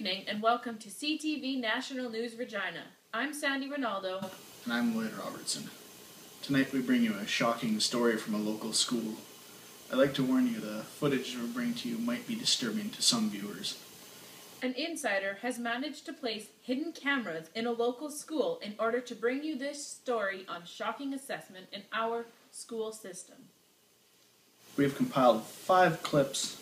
evening and welcome to CTV National News Regina. I'm Sandy Ronaldo. And I'm Lloyd Robertson. Tonight we bring you a shocking story from a local school. I'd like to warn you the footage we bring to you might be disturbing to some viewers. An insider has managed to place hidden cameras in a local school in order to bring you this story on shocking assessment in our school system. We have compiled 5 clips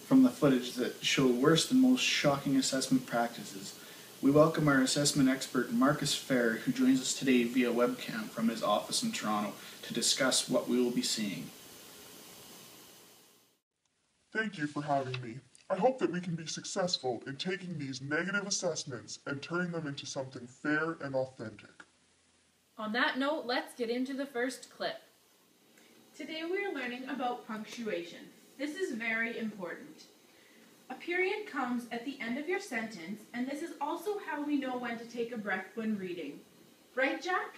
from the footage that show worse than most shocking assessment practices. We welcome our assessment expert Marcus Fair, who joins us today via webcam from his office in Toronto to discuss what we will be seeing. Thank you for having me. I hope that we can be successful in taking these negative assessments and turning them into something fair and authentic. On that note, let's get into the first clip. Today we are learning about punctuation. This is very important. A period comes at the end of your sentence, and this is also how we know when to take a breath when reading. Right, Jack?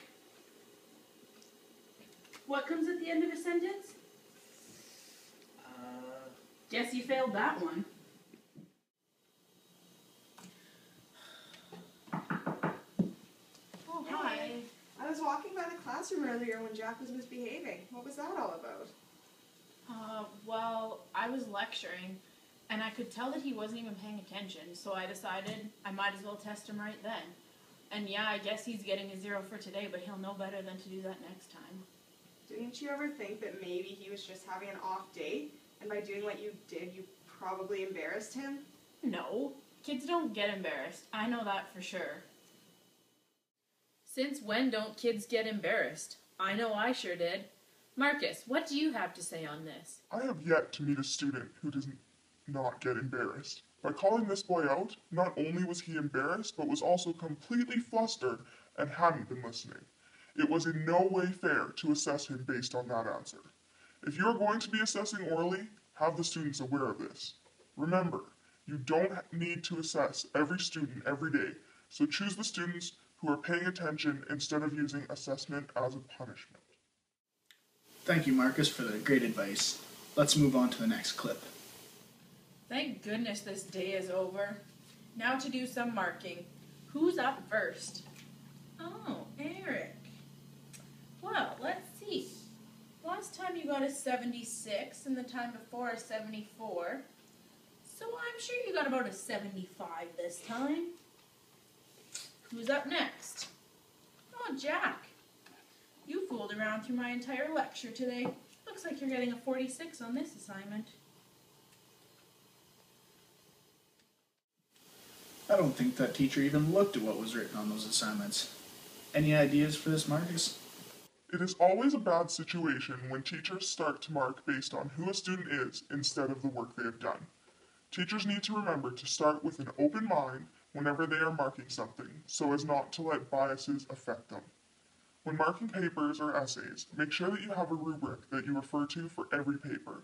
What comes at the end of a sentence? Guess you failed that one. Oh, hi. I was walking by the classroom earlier when Jack was misbehaving. What was that all about? Well, I was lecturing, and I could tell that he wasn't even paying attention, so I decided I might as well test him right then. And yeah, I guess he's getting a 0 for today, but he'll know better than to do that next time. Didn't you ever think that maybe he was just having an off day, and by doing what you did, you probably embarrassed him? No, kids don't get embarrassed. I know that for sure. Since when don't kids get embarrassed? I know I sure did. Marcus, what do you have to say on this? I have yet to meet a student who does not get embarrassed. By calling this boy out, not only was he embarrassed, but was also completely flustered and hadn't been listening. It was in no way fair to assess him based on that answer. If you are going to be assessing orally, have the students aware of this. Remember, you don't need to assess every student every day, so choose the students who are paying attention instead of using assessment as a punishment. Thank you, Marcus, for the great advice. Let's move on to the next clip. Thank goodness this day is over. Now to do some marking. Who's up first? Oh, Eric. Well, let's see. Last time you got a 76 and the time before a 74. So I'm sure you got about a 75 this time. Who's up next? Oh, Jack. You fooled around through my entire lecture today. Looks like you're getting a 46 on this assignment. I don't think that teacher even looked at what was written on those assignments. Any ideas for this, Marcus? It is always a bad situation when teachers start to mark based on who a student is instead of the work they have done. Teachers need to remember to start with an open mind whenever they are marking something, so as not to let biases affect them. When marking papers or essays, make sure that you have a rubric that you refer to for every paper.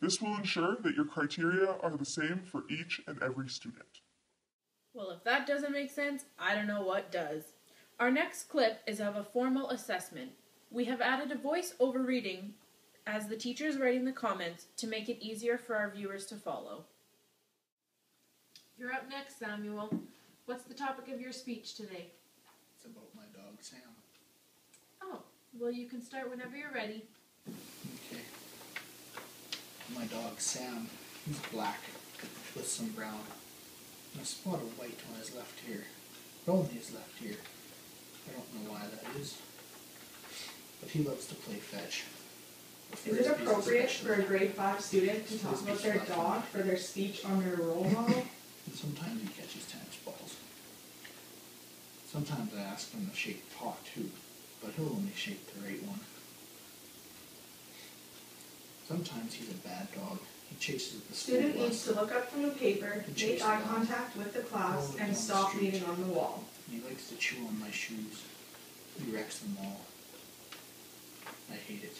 This will ensure that your criteria are the same for each and every student. Well, if that doesn't make sense, I don't know what does. Our next clip is of a formal assessment. We have added a voice-over reading as the teacher is writing the comments to make it easier for our viewers to follow. You're up next, Samuel. What's the topic of your speech today? It's about my dog, Sam. Oh, well, you can start whenever you're ready. Okay. My dog, Sam, he's black with some brown and a spot of white on his left ear. But only his left ear. I don't know why that is. But he loves to play fetch. Is it appropriate for a grade 5 student to talk about their dog for their speech on their role model? And sometimes he catches tennis balls. Sometimes I ask him to shake the pot too, but he'll only shake the right one. Sometimes he's a bad dog. He chases the Student needs to look up from the paper, make eye contact with the class, and stop leaning on the wall. He likes to chew on my shoes. He wrecks them all. I hate it,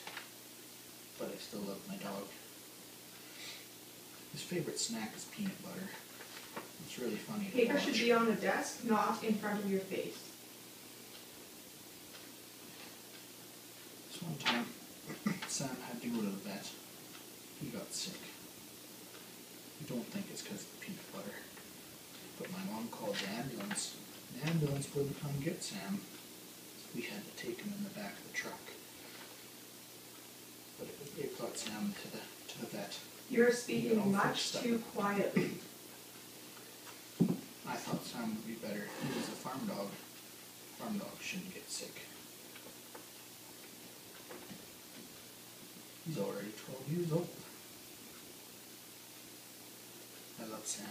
but I still love my dog. His favorite snack is peanut butter. It's really funny to Paper watch. should be on the desk, not in front of your face. This one time, Sam had to go to the vet. He got sick. I don't think it's because of the peanut butter. But my mom called the ambulance. The ambulance wouldn't come get Sam. So we had to take him in the back of the truck. But it got Sam to the vet. You're speaking much too quietly. I thought Sam would be better. He was a farm dog. Farm dogs shouldn't get sick. He's already 12 years old. I love Sam.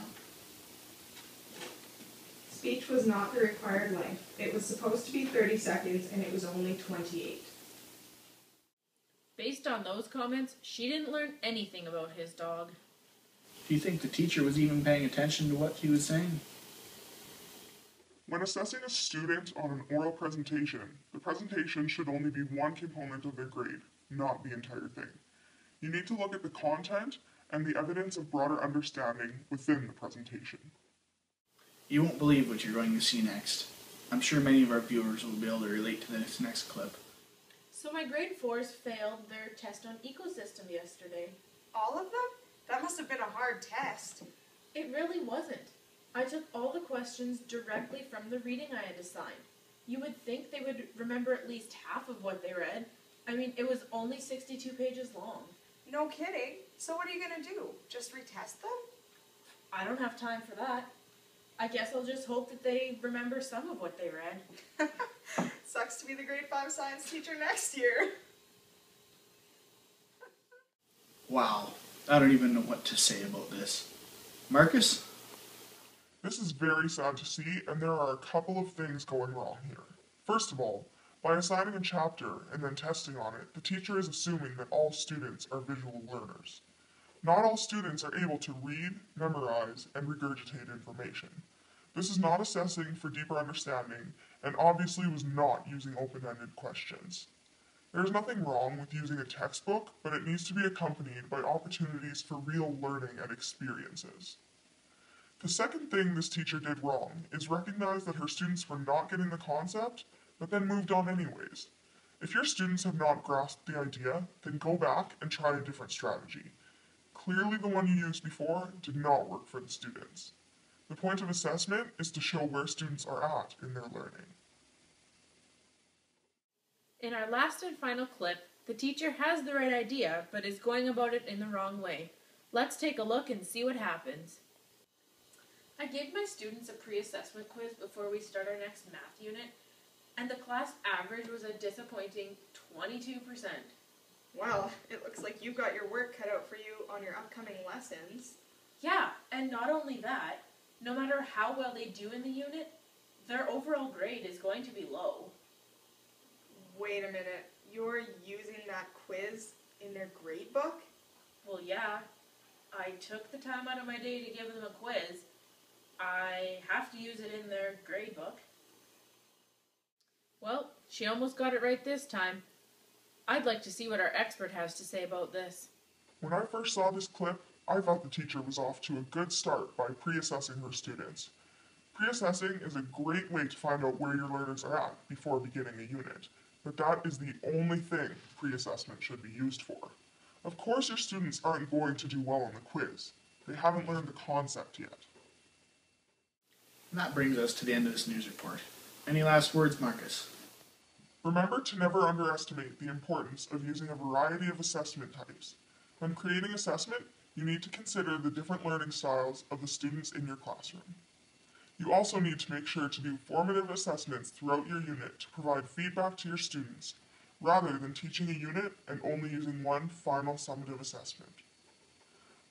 Speech was not the required length. It was supposed to be 30 seconds and it was only 28. Based on those comments, she didn't learn anything about his dog. Do you think the teacher was even paying attention to what he was saying? When assessing a student on an oral presentation, the presentation should only be one component of their grade, not the entire thing. You need to look at the content and the evidence of broader understanding within the presentation. You won't believe what you're going to see next. I'm sure many of our viewers will be able to relate to this next clip. So my grade 4s failed their test on ecosystem yesterday. All of them? That must have been a hard test. It really wasn't. I took all the questions directly from the reading I had assigned. You would think they would remember at least half of what they read. I mean, it was only 62 pages long. No kidding. So what are you going to do? Just retest them? I don't have time for that. I guess I'll just hope that they remember some of what they read. Sucks to be the grade 5 science teacher next year. Wow, I don't even know what to say about this. Marcus? This is very sad to see, and there are a couple of things going wrong here. First of all, by assigning a chapter and then testing on it, the teacher is assuming that all students are visual learners. Not all students are able to read, memorize, and regurgitate information. This is not assessing for deeper understanding, and obviously was not using open-ended questions. There is nothing wrong with using a textbook, but it needs to be accompanied by opportunities for real learning and experiences. The second thing this teacher did wrong is recognize that her students were not getting the concept, but then moved on anyways. If your students have not grasped the idea, then go back and try a different strategy. Clearly the one you used before did not work for the students. The point of assessment is to show where students are at in their learning. In our last and final clip, the teacher has the right idea, but is going about it in the wrong way. Let's take a look and see what happens. I gave my students a pre-assessment quiz before we start our next math unit, and the class average was a disappointing 22%. Well, it looks like you've got your work cut out for you on your upcoming lessons. Yeah, and not only that, no matter how well they do in the unit, their overall grade is going to be low. Wait a minute, you're using that quiz in their grade book? Well, yeah, I took the time out of my day to give them a quiz. I have to use it in their grade book. Well, she almost got it right this time. I'd like to see what our expert has to say about this. When I first saw this clip, I thought the teacher was off to a good start by pre-assessing her students. Pre-assessing is a great way to find out where your learners are at before beginning a unit, but that is the only thing pre-assessment should be used for. Of course your students aren't going to do well on the quiz. They haven't learned the concept yet. And that brings us to the end of this news report. Any last words, Marcus? Remember to never underestimate the importance of using a variety of assessment types. When creating assessment, you need to consider the different learning styles of the students in your classroom. You also need to make sure to do formative assessments throughout your unit to provide feedback to your students, rather than teaching a unit and only using one final summative assessment.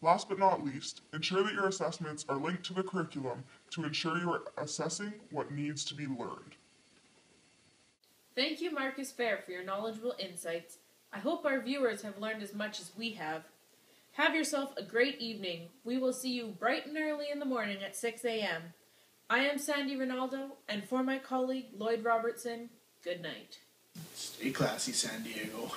Last but not least, ensure that your assessments are linked to the curriculum to ensure you are assessing what needs to be learned. Thank you, Marcus Fair, for your knowledgeable insights. I hope our viewers have learned as much as we have. Have yourself a great evening. We will see you bright and early in the morning at 6 a.m. I am Sandy Ronaldo, and for my colleague Lloyd Robertson, good night. Stay classy, San Diego.